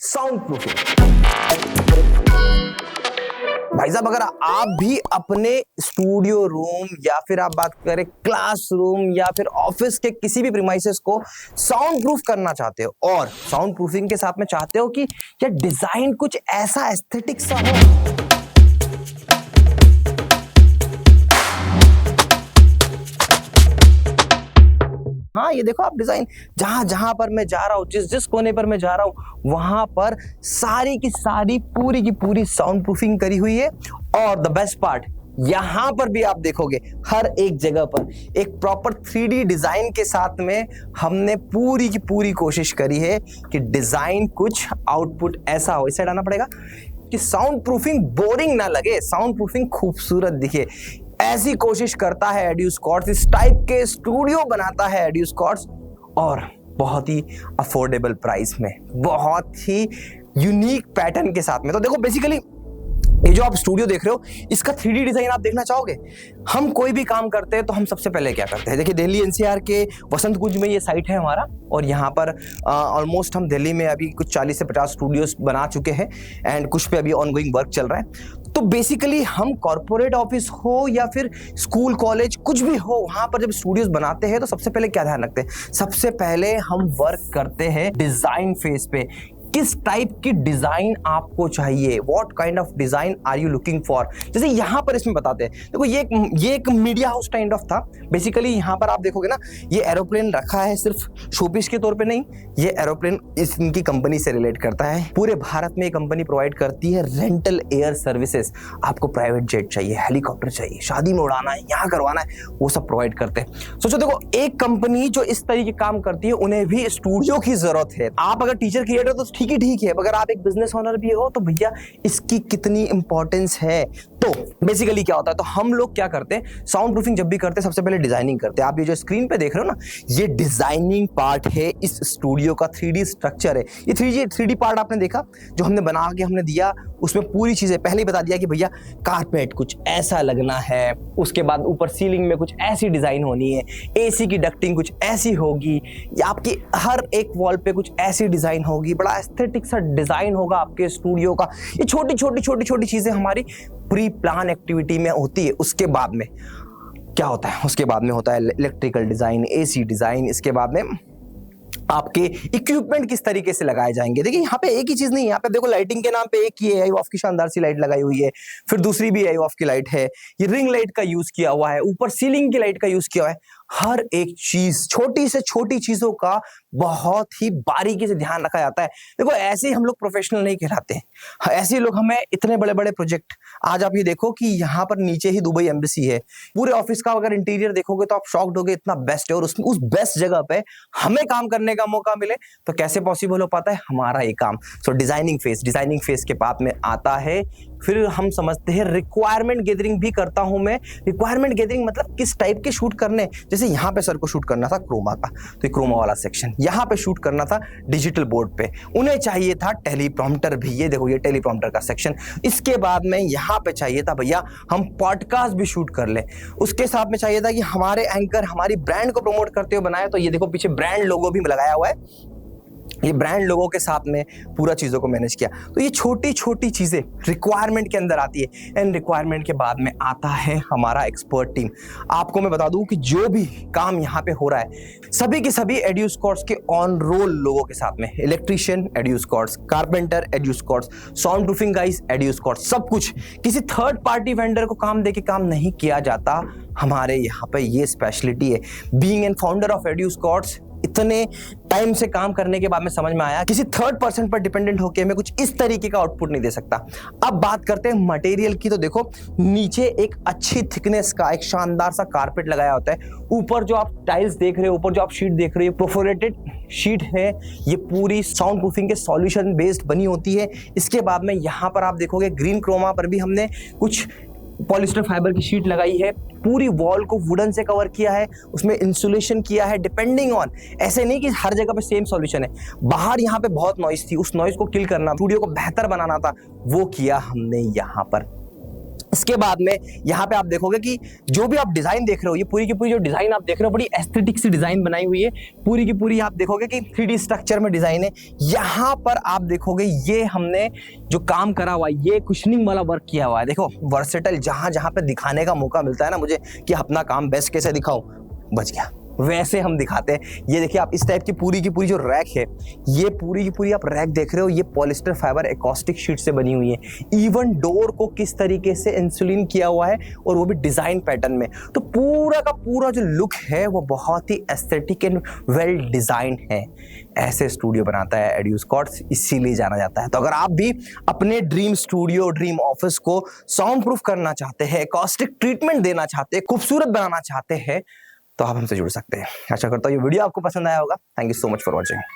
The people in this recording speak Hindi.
Sound proofing. भाई साहब, अगर आप भी अपने स्टूडियो रूम या फिर आप बात करें क्लासरूम या फिर ऑफिस के किसी भी प्रीमाइसेस को साउंड प्रूफ करना चाहते हो और साउंड प्रूफिंग के साथ में चाहते हो कि या डिजाइन कुछ ऐसा एस्थेटिक सा हो, हाँ ये देखो आप डिजाइन, जहां जहां पर मैं जा रहा हूं, जिस जिस कोने पर मैं जा रहा हूं वहां पर सारी की सारी पूरी की पूरी साउंड प्रूफिंग करी हुई है। और द बेस्ट पार्ट, यहां पर भी आप देखोगे हर एक जगह पर एक प्रॉपर 3D डिजाइन के साथ में हमने पूरी की पूरी कोशिश करी है कि डिजाइन कुछ आउटपुट ऐसा हो। इसे हटाना पड़ेगा कि साउंड प्रूफिंग बोरिंग ना लगे, साउंड प्रूफिंग खूबसूरत दिखे। ऐसी कोशिश करता है एड्यूस्कॉर्ट्स, इस टाइप के स्टूडियो बनाता है एड्यूस्कॉर्ट्स, और बहुत ही अफोर्डेबल प्राइस में, बहुत ही यूनिक पैटर्न के साथ में। तो देखो बेसिकली ये जो आप स्टूडियो देख रहे हो, इसका 3D डिजाइन आप देखना चाहोगे। हम कोई भी काम करते हैं तो हम सबसे पहले क्या करते हैं, देखिए दिल्ली एनसीआर के वसंत कुंज में ये साइट है हमारा, और यहाँ पर ऑलमोस्ट हम दिल्ली में अभी कुछ 40 से 50 स्टूडियोज बना चुके हैं एंड कुछ पे अभी ऑनगोइंग वर्क चल रहा है। तो बेसिकली हम कॉर्पोरेट ऑफिस हो या फिर स्कूल कॉलेज कुछ भी हो, वहां पर जब स्टूडियोज बनाते हैं तो सबसे पहले क्या ध्यान रखते हैं, सबसे पहले हम वर्क करते हैं डिजाइन फेज पे। किस टाइप की डिजाइन आपको चाहिए, what kind of design are you looking for. जैसे यहां पर इसमें बताते हैं, देखो ये एक मीडिया हाउस काइंड ऑफ था। बेसिकली यहां पर आप देखोगे ना, ये एरोप्लेन रखा है सिर्फ शोपीस के तौर पे नहीं, ये एरोप्लेन इनकी कंपनी से रिलेट करता है। पूरे भारत में ये कंपनी प्रोवाइड करती है रेंटल एयर सर्विसेज। आपको प्राइवेट जेट चाहिए, हेलीकॉप्टर चाहिए, शादी में उड़ाना है, यहाँ करवाना है, वो सब प्रोवाइड करते हैं। सोचो देखो, एक कंपनी जो इस तरीके काम करती है, उन्हें भी स्टूडियो की जरूरत है। आप अगर टीचर क्रिएटर तो ठीक है, अगर आप एक बिजनेस ओनर भी हो तो भैया इसकी कितनी इंपॉर्टेंस है। तो बेसिकली क्या होता है, तो हम लोग क्या करते हैं, साउंड प्रूफिंग जब भी करते हैं सबसे पहले डिजाइनिंग करते हैं। आप ये जो स्क्रीन पे देख रहे हो ना, ये डिजाइनिंग पार्ट है इस स्टूडियो का, 3D स्ट्रक्चर है। ये 3D पार्ट आपने देखा जो हमने बना के हमने दिया, उसमें पूरी चीजें पहले ही बता दिया कि भैया कारपेट कुछ ऐसा लगना है, उसके बाद ऊपर सीलिंग में कुछ ऐसी डिजाइन होनी है, एसी की डक्टिंग कुछ ऐसी होगी, या आपकी हर एक वॉल पे कुछ ऐसी डिजाइन होगी, बड़ा एस्थेटिक सा डिजाइन होगा आपके स्टूडियो का। ये छोटी छोटी चीजें हमारी प्री प्लान एक्टिविटी में होती है। उसके बाद में क्या होता है, उसके बाद में होता है इलेक्ट्रिकल डिजाइन, एसी डिजाइन, इसके बाद में आपके इक्विपमेंट किस तरीके से लगाए जाएंगे। देखिए यहाँ पे एक ही चीज नहीं है, यहाँ पे देखो लाइटिंग के नाम पे एक ही एआई ऑफ की शानदार सी लाइट लगाई हुई है, फिर दूसरी भी एआई ऑफ की लाइट है, ये रिंग लाइट का यूज किया हुआ है, ऊपर सीलिंग की लाइट का यूज किया हुआ है। हर एक चीज, छोटी से छोटी चीजों का बहुत ही बारीकी से ध्यान रखा जाता है। देखो ऐसे ही हम लोग प्रोफेशनल नहीं कहलाते हैं, ऐसे लोग हमें इतने बड़े बड़े प्रोजेक्ट, आज आप ये देखो कि यहाँ पर नीचे ही दुबई एम्बेसी है, पूरे ऑफिस का अगर इंटीरियर देखोगे तो आप शॉक्ड होगे, इतना बेस्ट है। और उस बेस्ट जगह पे हमें काम करने का मौका मिले तो कैसे पॉसिबल हो पाता है हमारा ये काम। सो डिजाइनिंग फेज के बाद में आता है, फिर हम समझते हैं रिक्वायरमेंट गैदरिंग भी करता हूं मैं। रिक्वायरमेंट गैदरिंग मतलब किस टाइप के शूट करने, जैसे यहाँ पे सर को शूट करना था क्रोमा का, तो ये क्रोमा वाला सेक्शन, यहाँ पे शूट करना था डिजिटल बोर्ड पे, उन्हें चाहिए था टेलीप्रॉम्प्टर भी, ये देखो ये टेलीप्रॉम्प्टर का सेक्शन। इसके बाद में यहाँ पे चाहिए था भैया हम पॉडकास्ट भी शूट कर ले, उसके साथ में चाहिए था कि हमारे एंकर हमारी ब्रांड को प्रमोट करते हुए बनाए, तो ये देखो पीछे ब्रांड लोगो भी लगाया हुआ है, ये ब्रांड लोगों के साथ में पूरा चीजों को मैनेज किया। तो ये छोटी छोटी चीजें रिक्वायरमेंट के अंदर आती है, एंड रिक्वायरमेंट के बाद में आता है हमारा एक्सपर्ट टीम। आपको मैं बता दूं कि जो भी काम यहाँ पे हो रहा है सभी के सभी एड्यूस्कॉर्ट्स के ऑन रोल लोगों के साथ में, इलेक्ट्रिशियन एड्यूस्कॉर्ट्स, कारपेंटर एड्यूस्कॉर्ट्स, साउंड प्रूफिंग गाइस एड्यूस्कॉर्ट्स, सब कुछ किसी थर्ड पार्टी वेंडर को काम देके काम नहीं किया जाता। हमारे यहाँ पे ये स्पेशलिटी है। बीइंग एन फाउंडर ऑफ एड्यूस्कॉर्ट्स, इतने टाइम से काम करने के बाद में समझ में आया किसी थर्ड पर्सन पर डिपेंडेंट होकर मैं कुछ इस तरीके का आउटपुट नहीं दे सकता। अब बात करते हैं मटेरियल की, तो देखो नीचे एक अच्छी थिकनेस का एक शानदार सा कारपेट लगाया होता है, ऊपर जो आप टाइल्स देख रहे हो, ऊपर जो आप शीट देख रहे हो परफोरेटेड शीट है, ये पूरी साउंड प्रूफिंग के सॉल्यूशन बेस्ड बनी होती है। इसके बाद में यहाँ पर आप देखोगे ग्रीन क्रोमा पर भी हमने कुछ पॉलिस्टर फाइबर की शीट लगाई है, पूरी वॉल को वुडन से कवर किया है, उसमें इंसुलेशन किया है डिपेंडिंग ऑन, ऐसे नहीं कि हर जगह पे सेम सॉल्यूशन है। बाहर यहाँ पे बहुत नॉइज थी, उस नॉइज को किल करना, स्टूडियो को बेहतर बनाना था, वो किया हमने यहाँ पर। इसके बाद में यहाँ पे आप देखोगे कि जो भी आप डिजाइन देख रहे हो, ये पूरी की पूरी जो डिजाइन आप देख रहे हो बड़ी एस्थेटिक सी डिजाइन बनाई हुई है। पूरी की पूरी आप देखोगे कि 3D स्ट्रक्चर में डिजाइन है। यहाँ पर आप देखोगे ये हमने जो काम करा हुआ है, ये कुशनिंग वाला वर्क किया हुआ है। देखो वर्सेटाइल, जहां जहां पे दिखाने का मौका मिलता है ना मुझे कि अपना काम बेस्ट कैसे दिखाऊं, बच गया, वैसे हम दिखाते हैं। ये देखिए आप इस टाइप की पूरी जो रैक है, ये पूरी की पूरी आप रैक देख रहे हो, ये पॉलिस्टर फाइबर एकॉस्टिक शीट से बनी हुई है। इवन डोर को किस तरीके से इंसुलिन किया हुआ है, और वो भी डिजाइन पैटर्न में। तो पूरा का पूरा जो लुक है वो बहुत ही एस्थेटिक एंड वेल डिजाइन है। ऐसे स्टूडियो बनाता है एडू स्कॉट, इसीलिए जाना जाता है। तो अगर आप भी अपने ड्रीम स्टूडियो, ड्रीम ऑफिस को साउंड प्रूफ करना चाहते हैं, एकॉस्टिक ट्रीटमेंट देना चाहते हैं, खूबसूरत बनाना चाहते हैं, तो आप हमसे जुड़ सकते हैं। आशा करता हूँ ये वीडियो आपको पसंद आया होगा। Thank you so much for watching.